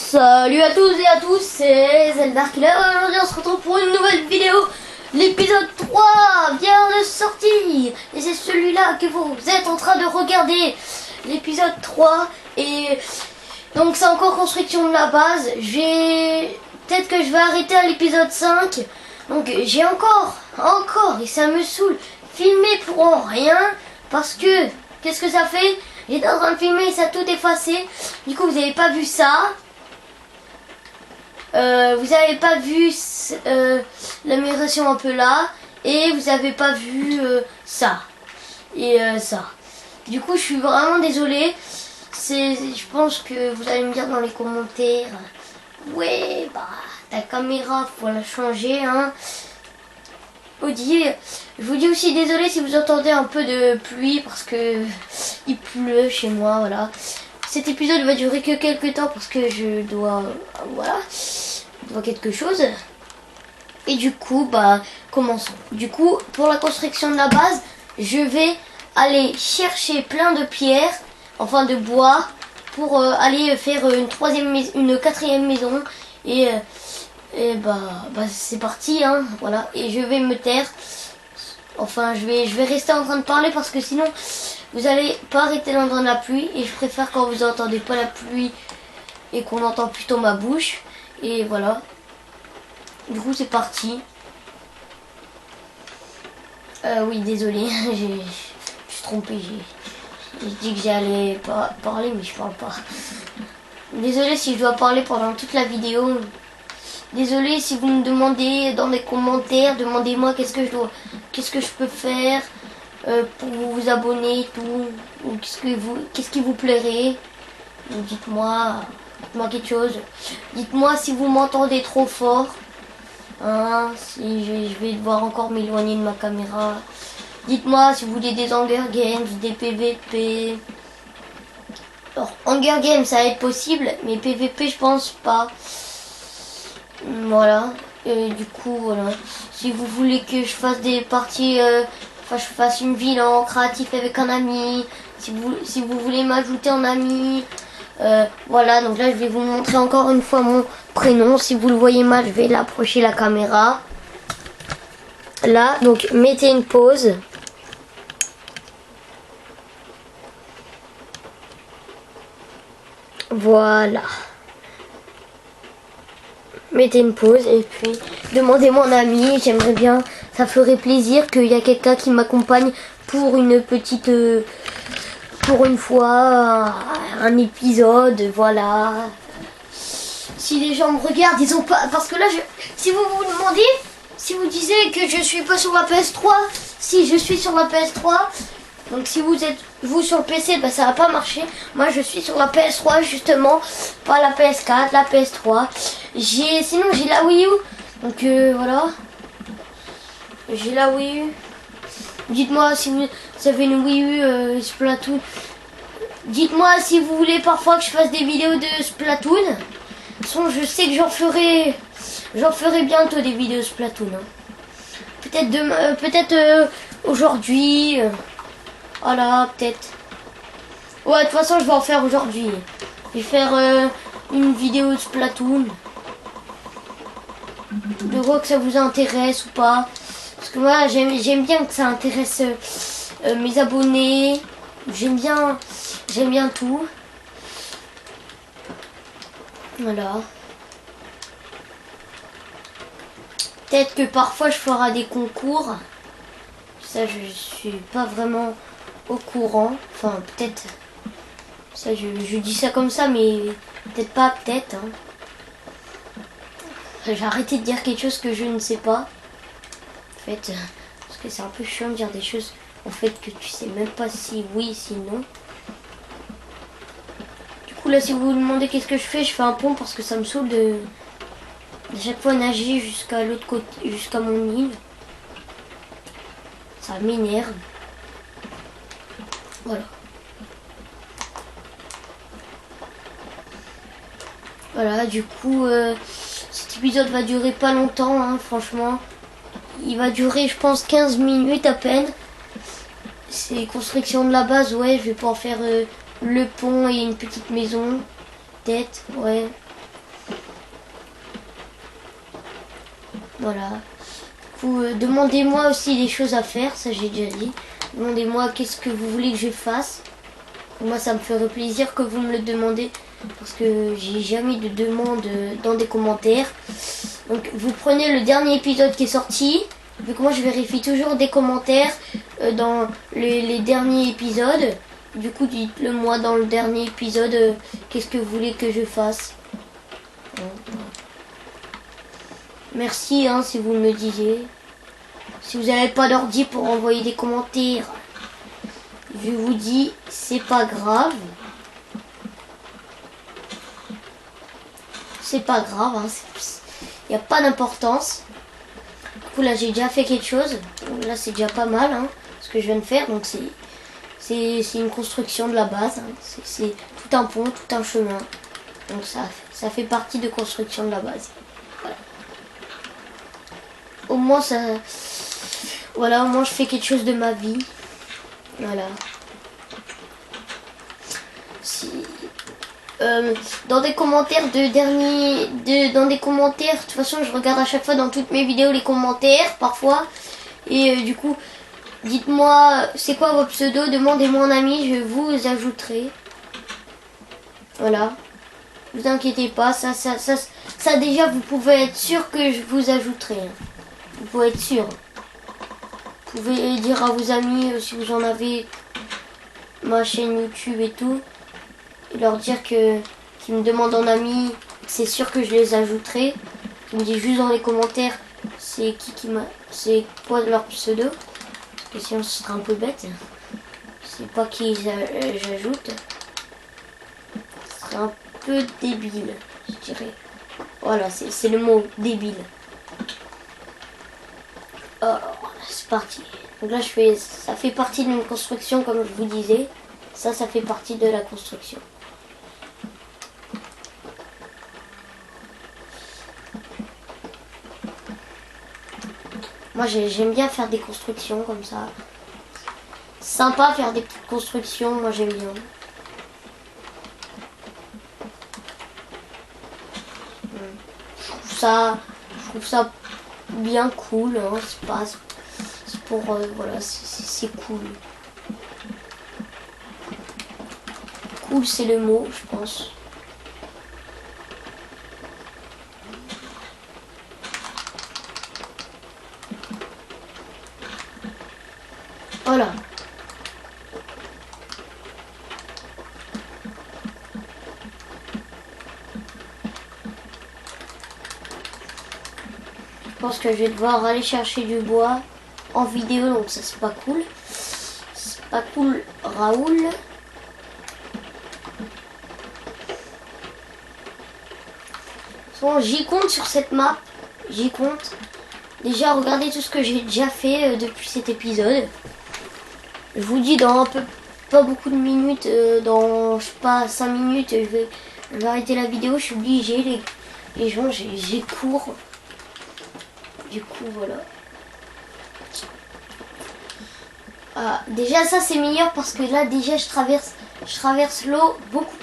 Salut à tous et à tous, c'est Zelda Killer. Aujourd'hui on se retrouve pour une nouvelle vidéo. L'épisode 3 vient de sortir et c'est celui-là que vous êtes en train de regarder. L'épisode 3 et donc c'est encore construction de la base. Peut-être que je vais arrêter à l'épisode 5. Donc j'ai encore et ça me saoule, filmer pour rien parce que qu'est-ce que ça fait? J'étais en train de filmer et ça a tout effacé. Du coup vous n'avez pas vu ça. Vous n'avez pas vu l'amélioration un peu là. Et vous n'avez pas vu ça. Et ça. Du coup je suis vraiment désolée. Je pense que vous allez me dire dans les commentaires. Ouais bah ta caméra faut la changer hein. Je vous dis aussi désolé si vous entendez un peu de pluie parce que il pleut chez moi, voilà. Cet épisode va durer que quelques temps parce que je dois, voilà, quelque chose. Et du coup, bah, commençons. Du coup, pour la construction de la base, je vais aller chercher plein de pierres, enfin de bois, pour aller faire une quatrième maison. Et bah c'est parti hein, voilà. Et je vais me taire. Enfin je vais rester en train de parler parce que sinon vous allez pas arrêter d'entendre la pluie. Et je préfère quand vous entendez pas la pluie et qu'on entend plutôt ma bouche. Et voilà. Du coup c'est parti. Oui désolé, je suis trompé. J'ai dit que j'allais pas parler mais je parle pas. Désolé si je dois parler pendant toute la vidéo. Désolé si vous me demandez dans les commentaires, demandez-moi qu'est-ce que je peux faire pour vous abonner et tout, ou qu'est-ce qui vous plairait. Dites-moi quelque chose. Dites-moi si vous m'entendez trop fort, hein, si je vais devoir encore m'éloigner de ma caméra. Dites-moi si vous voulez des Hunger Games, des PVP. Alors Hunger Games ça va être possible, mais PVP je pense pas. Voilà, et du coup voilà, si vous voulez que je fasse des parties, je fasse une ville en créatif avec un ami, si vous voulez m'ajouter en ami, voilà, donc là je vais vous montrer encore une fois mon prénom. Si vous le voyez mal, je vais l'approcher la caméra. Là, donc mettez une pause. Voilà. Mettez une pause et puis demandez mon ami, j'aimerais bien, ça ferait plaisir qu'il y a quelqu'un qui m'accompagne pour une petite, pour une fois, un épisode, voilà. Si les gens me regardent, ils ont pas, parce que là, si vous vous demandez, si vous disiez que je suis pas sur la PS3, si je suis sur la PS3, donc si vous êtes vous sur le PC, bah, ça va pas marcher. Moi je suis sur la PS3 justement, pas la PS4, la PS3. Sinon j'ai la Wii U. Donc voilà. J'ai la Wii U. Dites-moi si vous avez une Wii U Splatoon. Dites-moi si vous voulez parfois que je fasse des vidéos de Splatoon. De toute façon, je sais que j'en ferai bientôt des vidéos Splatoon. Hein. Peut-être demain, peut-être aujourd'hui. Voilà, peut-être. Ouais, de toute façon, je vais en faire aujourd'hui. Je vais faire une vidéo de Splatoon. Je vois que ça vous intéresse ou pas. Parce que moi, j'aime bien que ça intéresse mes abonnés. J'aime bien tout. Voilà. Peut-être que parfois, je ferai des concours. Ça, je suis pas vraiment au courant, enfin peut-être, ça je dis ça comme ça, mais peut-être pas, peut-être. Hein. J'ai arrêté de dire quelque chose que je ne sais pas, en fait, parce que c'est un peu chiant de dire des choses en fait que tu sais même pas si oui, si non. Du coup là, si vous vous demandez qu'est-ce que je fais un pont parce que ça me saoule de chaque fois nager jusqu'à l'autre côté, jusqu'à mon île. Ça m'énerve. Voilà. Voilà, du coup, cet épisode va durer pas longtemps, hein, franchement. Il va durer, je pense, 15 minutes à peine. C'est construction de la base, ouais, je vais pouvoir faire le pont et une petite maison. Peut-être, ouais. Voilà. Vous demandez-moi aussi des choses à faire, ça j'ai déjà dit. Demandez-moi qu'est-ce que vous voulez que je fasse. Moi ça me ferait plaisir que vous me le demandez parce que j'ai jamais de demande dans des commentaires. Donc vous prenez le dernier épisode qui est sorti. Vu que moi je vérifie toujours des commentaires dans les derniers épisodes. Du coup dites-le moi dans le dernier épisode qu'est-ce que vous voulez que je fasse. Merci hein, si vous me le disiez. Si vous n'avez pas d'ordi pour envoyer des commentaires, je vous dis, c'est pas grave. C'est pas grave, hein, il n'y a pas d'importance. Du coup là j'ai déjà fait quelque chose. Là c'est déjà pas mal hein, ce que je viens de faire. Donc c'est une construction de la base. Hein. C'est tout un pont, tout un chemin. Donc ça fait partie de construction de la base. Voilà. Au moins ça... Voilà, au moins je fais quelque chose de ma vie. Voilà. Si, dans des commentaires dans des commentaires, de toute façon je regarde à chaque fois dans toutes mes vidéos les commentaires parfois. Et du coup, dites-moi c'est quoi votre pseudo, demandez-moi un ami, je vous ajouterai. Voilà. Vous inquiétez pas, ça déjà vous pouvez être sûr que je vous ajouterai. Vous pouvez être sûr. Vous pouvez dire à vos amis si vous en avez ma chaîne YouTube et tout. Et leur dire que qu'ils me demandent en ami, c'est sûr que je les ajouterai. Ils me disent juste dans les commentaires c'est c'est quoi leur pseudo. Parce que sinon ce sera un peu bête. Je sais pas qui j'ajoute. Ce serait un peu débile, je dirais. Voilà, c'est le mot débile. Alors, c'est parti. Donc là, ça fait partie d'une construction, comme je vous disais. Ça fait partie de la construction. Moi, j'aime bien faire des constructions comme ça. Sympa faire des petites constructions, moi j'aime bien. Je trouve ça bien cool, hein. C'est pour voilà, c'est cool. Cool, c'est le mot, je pense. Voilà. Je pense que je vais devoir aller chercher du bois en vidéo, donc ça c'est pas cool. C'est pas cool, Raoul. Bon, j'y compte sur cette map. J'y compte. Déjà, regardez tout ce que j'ai déjà fait depuis cet épisode. Je vous dis dans pas beaucoup de minutes, dans je sais pas 5 minutes, je vais arrêter la vidéo. Je suis obligée, les gens, j'ai cours. Du coup, voilà. Ah, déjà ça c'est meilleur parce que là déjà je traverse l'eau beaucoup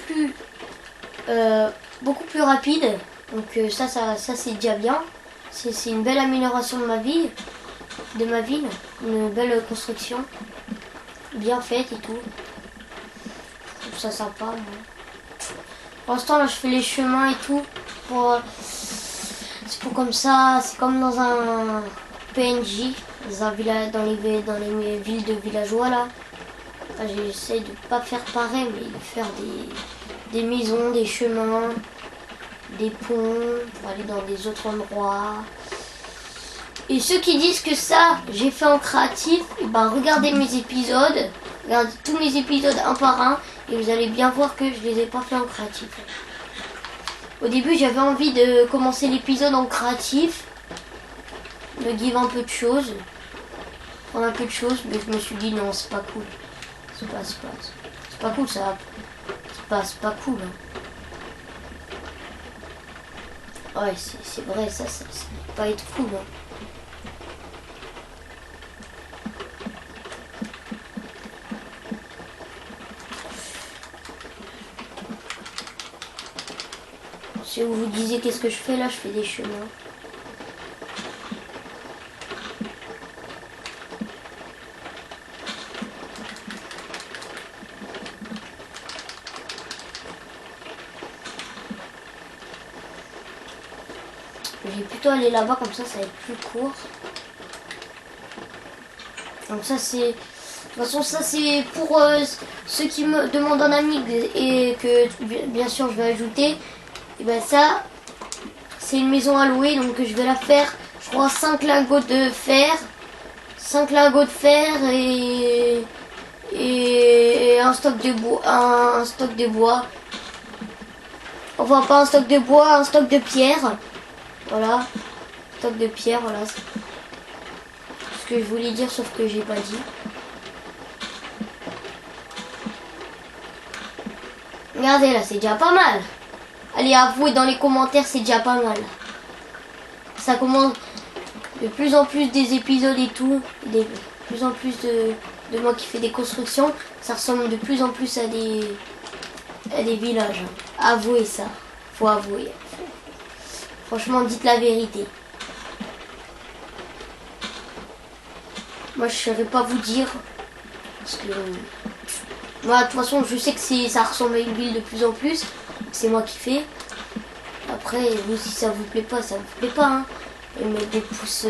plus rapide. Donc ça c'est déjà bien. C'est une belle amélioration de ma ville, une belle construction, bien faite et tout. Je trouve ça sympa. Moi. Pour l'instant là je fais les chemins et tout c'est pour comme ça, c'est comme dans un PNJ, dans les villes de villageois là. J'essaie de pas faire pareil, mais de faire des maisons, des chemins, des ponts pour aller dans des autres endroits. Et ceux qui disent que ça, j'ai fait en créatif, et ben regardez mes épisodes, regardez tous mes épisodes un par un, et vous allez bien voir que je les ai pas fait en créatif. Au début, j'avais envie de commencer l'épisode en créatif, me give un peu de choses, prendre un peu de choses, mais je me suis dit non, c'est pas cool. C'est pas cool ça. C'est pas cool. Hein. Ouais, c'est vrai, ça peut pas être cool. Hein. Si vous vous disiez qu'est-ce que je fais là, je fais des chemins. Je vais plutôt aller là-bas, comme ça va être plus court. Donc ça c'est... De toute façon ça c'est pour ceux qui me demandent un ami et que bien sûr je vais ajouter. Et ben ça c'est une maison à louer, donc je vais la faire, je crois 5 lingots de fer. 5 lingots de fer et un stock de bois. Un stock de bois. Enfin pas un stock de bois, un stock de pierre. Voilà. Stock de pierre, voilà. C'est ce que je voulais dire sauf que j'ai pas dit. Regardez là, c'est déjà pas mal. Allez, avouez dans les commentaires, c'est déjà pas mal. Ça commence de plus en plus des épisodes et tout. De plus en plus de moi qui fais des constructions. Ça ressemble de plus en plus à des villages. Avouez ça. Faut avouer. Franchement, dites la vérité. Moi, je ne saurais pas vous dire. Parce que... moi, de toute façon, je sais que ça ressemble à une ville de plus en plus. C'est moi qui fais. Après, vous, si ça vous plaît pas, ça vous plaît pas. Hein. Et mettre des pouces,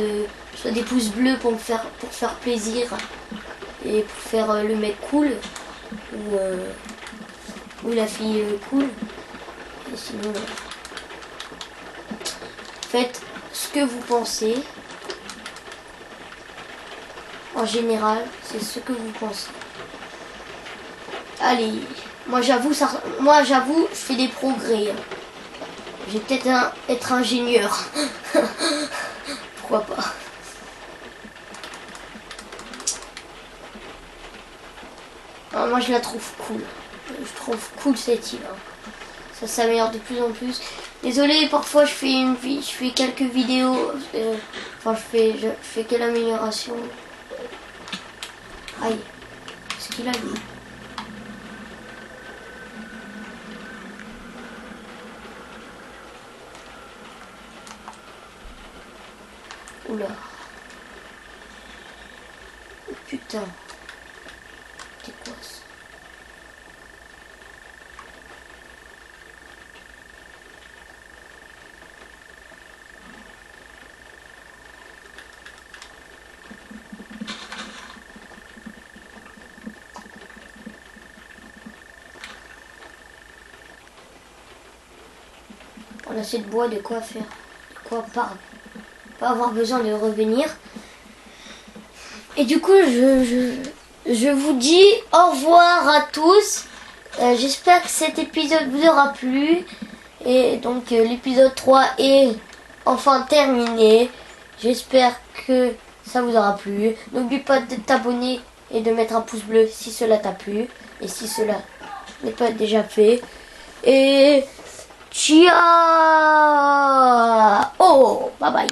soit des pouces bleus pour faire plaisir. Et pour faire le mec cool. Ou la fille cool. Et sinon, faites ce que vous pensez. En général, c'est ce que vous pensez. Allez, moi j'avoue, je fais des progrès. Je vais peut-être être ingénieur. Pourquoi pas. Ah, moi je la trouve cool. Je trouve cool cette île. Hein. Ça s'améliore de plus en plus. Désolé, parfois je fais quelques vidéos. Enfin, je fais quelle amélioration. Aïe. Qu'est-ce qu'il a lui? Oula. Oh, putain. C'est quoi ça? On a assez de bois, de quoi faire. De quoi pardon. Pas avoir besoin de revenir. Et du coup, je vous dis au revoir à tous. J'espère que cet épisode vous aura plu. Et donc, l'épisode 3 est enfin terminé. J'espère que ça vous aura plu. N'oublie pas de t'abonner et de mettre un pouce bleu si cela t'a plu. Et si cela n'est pas déjà fait. Et ciao. Oh, bye bye.